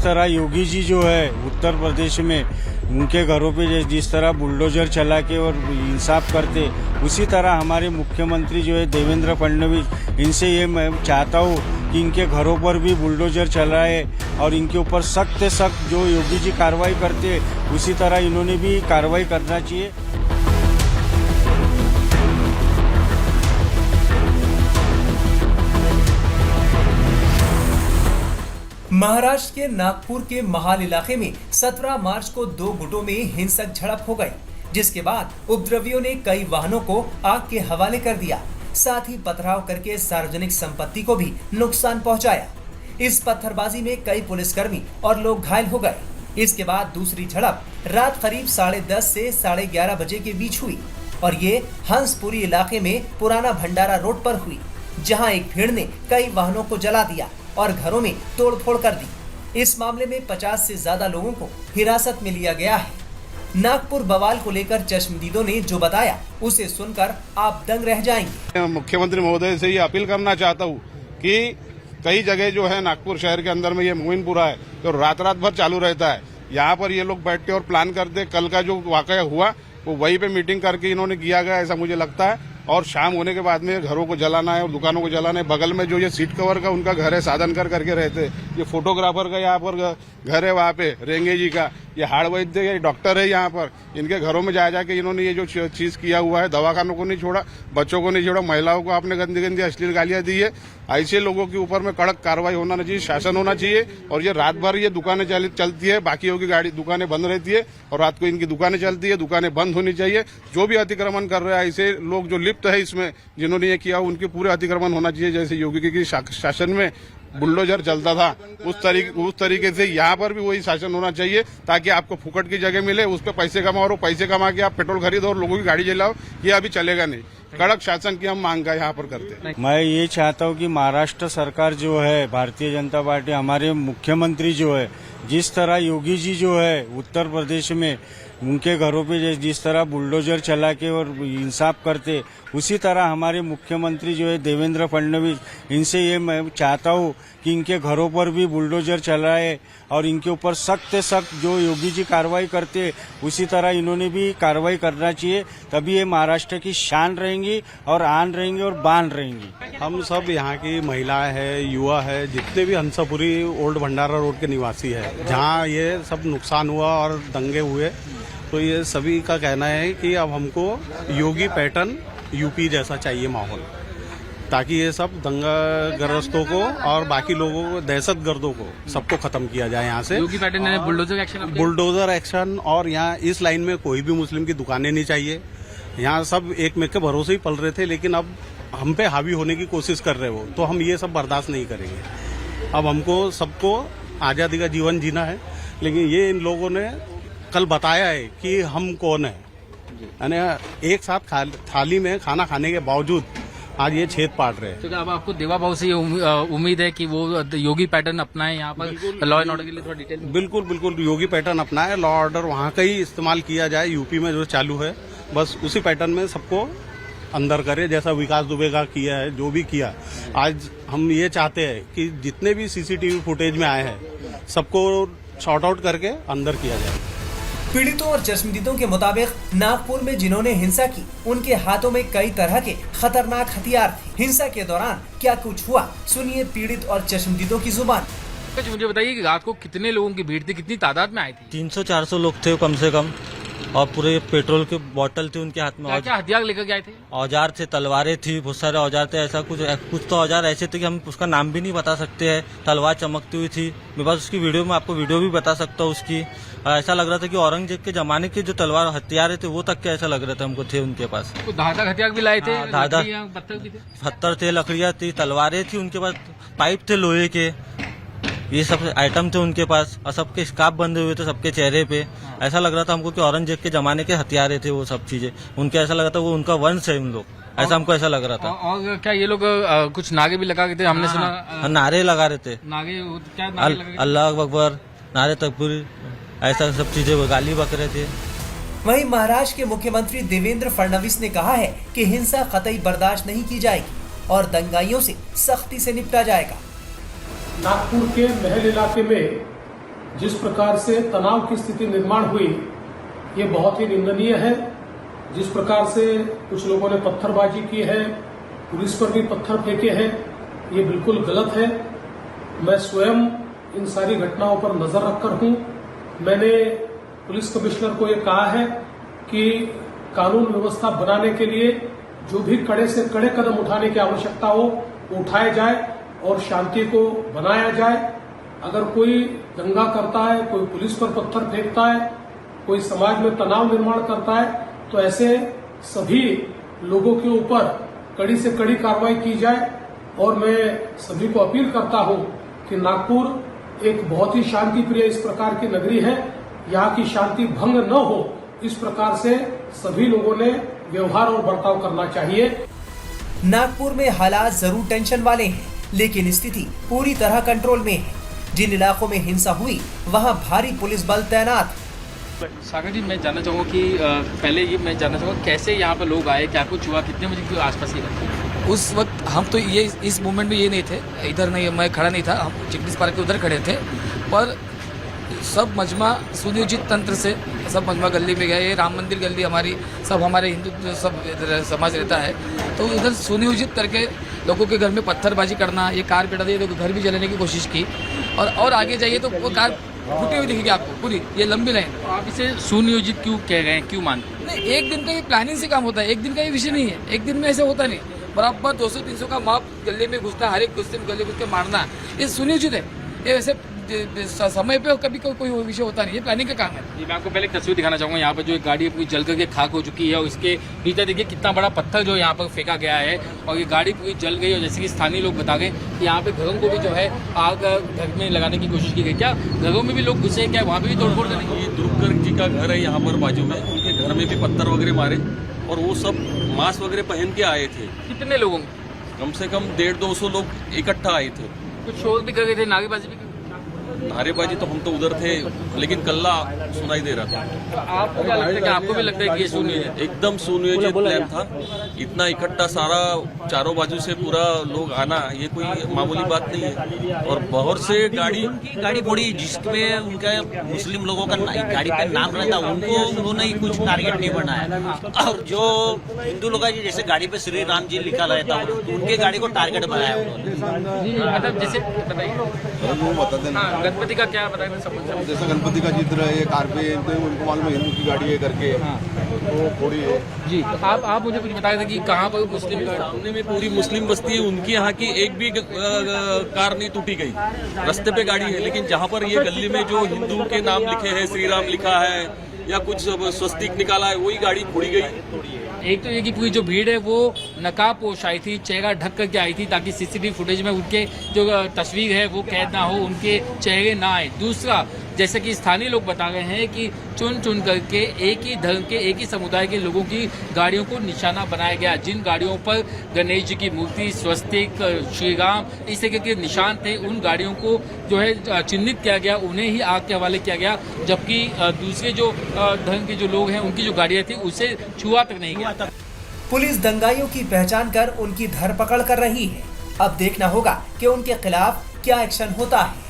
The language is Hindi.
तरह योगी जी जो है उत्तर प्रदेश में उनके घरों पे जिस तरह बुलडोजर चला के और इंसाफ करते, उसी तरह हमारे मुख्यमंत्री जो है देवेंद्र फडणवीस, इनसे ये मैं चाहता हूँ कि इनके घरों पर भी बुलडोजर चलाए और इनके ऊपर सख्त से सख्त जो योगी जी कार्रवाई करते उसी तरह इन्होंने भी कार्रवाई करना चाहिए। महाराष्ट्र के नागपुर के महाल इलाके में 17 मार्च को 2 गुटों में हिंसक झड़प हो गई, जिसके बाद उपद्रवियों ने कई वाहनों को आग के हवाले कर दिया, साथ ही पथराव करके सार्वजनिक संपत्ति को भी नुकसान पहुंचाया। इस पत्थरबाजी में कई पुलिसकर्मी और लोग घायल हो गए। इसके बाद दूसरी झड़प रात करीब 10:30 से 11:30 बजे के बीच हुई और ये हंसपुरी इलाके में पुराना भंडारा रोड पर हुई, जहां एक भीड़ ने कई वाहनों को जला दिया और घरों में तोड़फोड़ कर दी। इस मामले में 50 से ज्यादा लोगों को हिरासत में लिया गया है। नागपुर बवाल को लेकर चश्मदीदों ने जो बताया उसे सुनकर आप दंग रह जाएंगे। मुख्यमंत्री महोदय से ये अपील करना चाहता हूँ कि कई जगह जो है नागपुर शहर के अंदर में ये मोमिनपुरा है जो रात भर चालू रहता है, यहाँ पर ये लोग बैठते और प्लान करते। कल का जो वाकया हुआ वो वहीं पे मीटिंग करके इन्होंने किया गया, ऐसा मुझे लगता है। और शाम होने के बाद में घरों को जलाना है और दुकानों को जलाना है। बगल में जो ये सीट कवर का उनका घर है, साधन करके रहते। ये फोटोग्राफर का यहाँ पर घर है, वहाँ पे रेंगे जी का, ये हाड़ वैद्य ये डॉक्टर है यहाँ पर। इनके घरों में जा जाके इन्होंने ये जो चीज किया हुआ है, दवाखानों को नहीं छोड़ा, बच्चों को नहीं छोड़ा, महिलाओं को आपने गंदी गंदी अश्लील गालियां दी है। ऐसे लोगों के ऊपर में कड़क कार्रवाई होना चाहिए, शासन होना चाहिए। और ये रात भर ये दुकानें चलती है, बाकियों की गाड़ी दुकानें बंद रहती है और रात को इनकी दुकानें चलती है, दुकानें बंद होनी चाहिए। जो भी अतिक्रमण कर रहे हैं ऐसे लोग जो लिप्त है इसमें, जिन्होंने ये किया उनके पूरे अतिक्रमण होना चाहिए। जैसे योगी के शासन में बुलडोजर चलता था उस तरीके से यहाँ पर भी वही शासन होना चाहिए, ताकि आपको फुकट की जगह मिले, उस पर पैसे कमाओ और पैसे कमा के आप पेट्रोल खरीदो और लोगों की गाड़ी जलाओ। ये अभी चलेगा नहीं। कड़क शासन की हम मांग यहाँ पर करते हैं। मैं ये चाहता हूँ कि महाराष्ट्र सरकार जो है, भारतीय जनता पार्टी, हमारे मुख्यमंत्री जो है, जिस तरह योगी जी जो है उत्तर प्रदेश में उनके घरों पे जिस तरह बुलडोजर चला के और इंसाफ करते, उसी तरह हमारे मुख्यमंत्री जो है देवेंद्र फडणवीस, इनसे ये मैं चाहता हूँ कि इनके घरों पर भी बुलडोजर चलाए और इनके ऊपर सख्त से सख्त जो योगी जी कार्रवाई करते उसी तरह इन्होंने भी कार्रवाई करना चाहिए। तभी ये महाराष्ट्र की शान रहेंगी और आन रहेंगी और बान रहेंगी। हम सब यहाँ की महिलाएं हैं, युवा है, जितने भी हंसापुरी ओल्ड भंडारा रोड के निवासी है, जहाँ ये सब नुकसान हुआ और दंगे हुए, तो ये सभी का कहना है कि अब हमको योगी पैटर्न यूपी जैसा चाहिए माहौल, ताकि ये सब दंगाग्रस्तों को और बाकी लोगों को, दहशतगर्दों को, सबको खत्म किया जाए यहाँ से। योगी पैटर्न ने बुलडोजर एक्शन। और यहाँ इस लाइन में कोई भी मुस्लिम की दुकानें नहीं चाहिए। यहाँ सब एक मेक के भरोसे ही पल रहे थे, लेकिन अब हम पे हावी होने की कोशिश कर रहे हो, तो हम ये सब बर्दाश्त नहीं करेंगे। अब हमको सबको आजादी का जीवन जीना है, लेकिन ये इन लोगों ने कल बताया है कि हम कौन है। यानी एक साथ थाली में खाना खाने के बावजूद आज ये छेद पाट रहे हैं। तो अब आपको देवा भाव से उम्मीद है कि वो योगी पैटर्न अपनाए यहाँ पर लॉ एंड ऑर्डर के लिए? थोड़ा डिटेल। बिल्कुल योगी पैटर्न अपनाए, लॉ ऑर्डर वहाँ का ही इस्तेमाल किया जाए। यूपी में जो चालू है बस उसी पैटर्न में सबको अंदर करे, जैसा विकास दुबे का किया है, जो भी किया। आज हम ये चाहते हैं कि जितने भी सीसीटीवी फुटेज में आए हैं सबको शॉर्ट आउट करके अंदर किया जाए। पीड़ितों और चश्मदीदों के मुताबिक नागपुर में जिन्होंने हिंसा की, उनके हाथों में कई तरह के खतरनाक हथियार थे। हिंसा के दौरान क्या कुछ हुआ, सुनिए पीड़ित और चश्मदीदों की जुबान। मुझे बताइए कि रात को कितने लोगों की भीड़ थी, कितनी तादाद में आई थी? 300-400 लोग थे कम से कम, और पूरे पेट्रोल के बोतल थे उनके हाथ में। क्या हथियार लेकर के आए थे? औजार थे, तलवारें थी, बहुत सारे औजार थे। ऐसा कुछ तो औजार ऐसे थे कि हम उसका नाम भी नहीं बता सकते हैं। तलवार चमकती हुई थी, मेरे पास उसकी वीडियो में आपको वीडियो भी बता सकता हूँ उसकी। ऐसा लग रहा था कि औरंगजेब के जमाने के जो तलवार हथियार थे वो तक के ऐसा लग रहा था हमको, थे उनके पास। धारदार हथियार भी लाए थे? पत्थर थे, लकड़ियाँ थी, तलवारें थी उनके पास, पाइप थे लोहे के, ये सब आइटम थे उनके पास, और सबके स्कार्फ बंधे हुए थे सबके चेहरे पे। ऐसा लग रहा था हमको कि औरंगजेब के जमाने के हथियार थे वो सब चीजें उनके। ऐसा लगा था वो उनका वंश है उन लोग, ऐसा हमको ऐसा लग रहा था। और क्या ये लोग कुछ नारे भी लगा थे? हमने सुना नारे लगा रहे थे, नारे क्या नारे लगा? अल्लाह अकबर, नारे तकबीर, ऐसा सब चीजें गाली बक रहे थे। वहीं महाराष्ट्र के मुख्यमंत्री देवेंद्र फडणवीस ने कहा है कि हिंसा कतई बर्दाश्त नहीं की जाएगी और दंगाइयों से सख्ती से निपटा जाएगा। नागपुर के महल इलाके में जिस प्रकार से तनाव की स्थिति निर्माण हुई ये बहुत ही निंदनीय है। जिस प्रकार से कुछ लोगों ने पत्थरबाजी की है, पुलिस पर भी पत्थर फेंके हैं, ये बिल्कुल गलत है। मैं स्वयं इन सारी घटनाओं पर नजर रखकर हूं। मैंने पुलिस कमिश्नर को ये कहा है कि कानून व्यवस्था बनाने के लिए जो भी कड़े से कड़े कदम उठाने की आवश्यकता हो वो उठाए जाए और शांति को बनाया जाए। अगर कोई दंगा करता है, कोई पुलिस पर पत्थर फेंकता है, कोई समाज में तनाव निर्माण करता है, तो ऐसे सभी लोगों के ऊपर कड़ी से कड़ी कार्रवाई की जाए। और मैं सभी को अपील करता हूं कि नागपुर एक बहुत ही शांति प्रिय इस प्रकार की नगरी है, यहाँ की शांति भंग न हो इस प्रकार से सभी लोगों ने व्यवहार और बर्ताव करना चाहिए। नागपुर में हालात जरूर टेंशन वाले हैं, लेकिन स्थिति पूरी तरह कंट्रोल में है। जिन इलाकों में हिंसा हुई वहां भारी पुलिस बल तैनात। सागर जी, मैं जानना चाहूँगा कि पहले ये मैं जानना चाहूँगा कैसे यहाँ पर लोग आए, क्या कुछ हुआ, कितने बजे के आसपास ये घटना? उस वक्त हम तो ये इस मूवमेंट में ये नहीं थे, इधर नहीं, मैं खड़ा नहीं था, हम चिकनीस पार्क के उधर खड़े थे। पर सब मजमा सुनियोजित तंत्र से सब मजमा गली में गए। राम मंदिर गली हमारी, सब हमारे हिंदू सब इधर समाज रहता है, तो इधर सुनियोजित करके लोगों के घर में पत्थरबाजी करना, ये कार पिटा दी, तो घर भी जलाने की कोशिश की। और आगे जाइए तो वो कार फूटी हुई दिखेगी आपको पूरी, ये लंबी लाइन। आप इसे सुनियोजित क्यों कह गए, क्यों मानते? नहीं, एक दिन का ये प्लानिंग से काम होता है, एक दिन का ये विषय नहीं है, एक दिन में ऐसे होता नहीं। बराबर 200-300 का माप गले में घुसता है, हर एक मुस्लिम गले घुस के मारना, ये सुनियोजित है। ये वैसे समय पे कभी कोई विषय होता नहीं, ये प्लानिंग का काम है। ये मैं आपको पहले एक तस्वीर दिखाना चाहूँगा। यहाँ पर जो एक गाड़ी पूरी जल करके खाक हो चुकी है और इसके भीतर देखिए कितना बड़ा पत्थर जो यहाँ पर फेंका गया है और ये गाड़ी पूरी जल गई। और जैसे कि स्थानीय लोग बता गए कि यहाँ पे घरों को भी जो है आग घर में लगाने की कोशिश की गई। क्या घरों में भी लोग घुसे, क्या वहाँ पे भी तोड़फोड़ करने? ये ध्रुव जी का घर है यहाँ पर बाजू में, उनके घर में भी पत्थर वगैरह मारे और वो सब मास्क वगैरह पहन के आए थे। कितने लोगों? कम से कम 150-200 लोग इकट्ठा आए थे। कुछ शोर भी कर गए थे, नारेबाजी भी? नारेबाजी तो हम तो उधर थे, लेकिन कल्ला सुनाई दे रहा था। आपको क्या लगता है कि आपको भी लगता है कि ये सुनियोजित? एकदम सुनियोजित प्लान था। इतना इकट्ठा सारा चारों बाजू से पूरा लोग आना ये कोई मामूली बात नहीं है। और बहुत से गाड़ी फोड़ी जिसमें उनका मुस्लिम लोगों का गाड़ी पे नाम रहता, उनको उन्होंने कुछ टारगेट नहीं बनाया। और जो हिंदू लोग हैं जैसे गाड़ी पे श्री राम जी लिखा रहता है, उनके गाड़ी को टारगेट बनाया उन्होंने। मतलब जैसे बताइए गणपति का क्या बताया? जैसे गणपति का चित्र है, ये कार पे तो उनको मालूम है हिंदू की गाड़ी है करके, तो थोड़ी है जी। आप मुझे कुछ बताए थे कि कहाँ पर मुस्लिम सामने में पूरी मुस्लिम बस्ती है, उनकी यहाँ की एक भी कार नहीं टूटी गई। रास्ते पे गाड़ी है, लेकिन जहाँ पर ये गली में जो हिंदू के नाम लिखे हैं, श्री राम लिखा है या कुछ स्वस्तिक निकाला है, वही गाड़ी फोड़ी गई। एक तो ये कि पूरी जो भीड़ है वो नकाबपोश आई थी, चेहरा ढक करके आई थी ताकि सीसीटीवी फुटेज में उनके जो तस्वीर है वो कैद ना हो, उनके चेहरे ना आए। दूसरा, जैसे कि स्थानीय लोग बता रहे हैं कि चुन चुन करके एक ही धर्म के, एक ही समुदाय के लोगों की गाड़ियों को निशाना बनाया गया। जिन गाड़ियों पर गणेश जी की मूर्ति, स्वस्तिक, श्री राम इस तरह के निशान थे, उन गाड़ियों को जो है चिन्हित किया गया, उन्हें ही आग के हवाले किया गया। जबकि दूसरे जो धर्म के जो लोग हैं उनकी जो गाड़ियां थी उसे छुआ तक नहीं गया। पुलिस दंगाइयों की पहचान कर उनकी धरपकड़ कर रही है। अब देखना होगा कि उनके खिलाफ क्या एक्शन होता है।